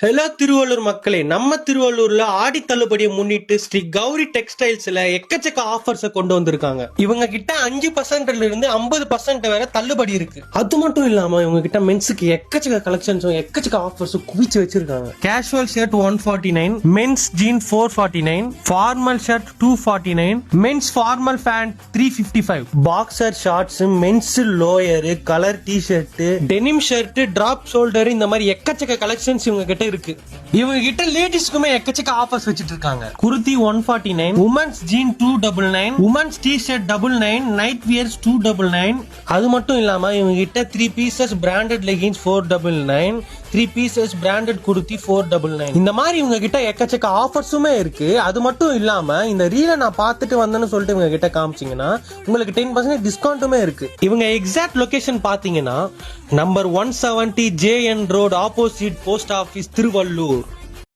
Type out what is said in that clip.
Hello Tiruvallur மக்களே, நம்ம திருவள்ளூர்ல ஆடி தள்ளுபடியை முன்னிட்டு ஸ்ரீ கௌரி டெக்ஸ்டைல்ஸ்ல எக்கச்சக்க ஆஃபர்ஸ் கொண்டு வந்திருக்காங்க. இவங்க கிட்ட 5% இருந்து 50% வரை தள்ளுபடி இருக்கு. அது மட்டும் இல்லாம இவங்க கிட்ட மென்ஸுக்கு எக்கச்சக்க கலெக்ஷன்ஸும் எக்கச்சக்க ஆஃபர்ஸும் குவிச்சு வச்சிருக்காங்க. Casual shirt 149, men's jean 449, formal shirt 249, men's formal pant 355, boxer shorts, men's lower, colour T shirt, denim shirt, drop shoulder, இந்த மாதிரி எக்கச்சக்க கலெக்ஷன்ஸ் இவங்க கிட்ட இருக்கு. இவங்க கிட்ட லேடிஸ்க்குமே எக்கச்சக்க ஆஃபர்ஸ் வச்சிட்டு இருக்காங்க. Kurti 149, women's jean 299, women's T shirt 99, night wears 299. அது மட்டும் இல்லாம இவங்க கிட்ட 3 pieces branded leggings 499, 3 pieces branded kurti 499. இந்த மாதிரி இவங்க கிட்ட எக்கச்சக்க ஆஃபர்ஸுமே இருக்கு. அது மட்டும் இல்லாம இந்த ரீலை நான் பார்த்துட்டு வந்தேன்னு சொல்லிட்டு இவங்க கிட்ட காமிச்சீங்கன்னா உங்களுக்கு 10% டிஸ்கவுண்ட்டுமே இருக்கு. இவங்க எக்ஸாக்ட் லொகேஷன் பாத்தீங்கன்னா number 170 JN road, opposite post office, Tiruvallur.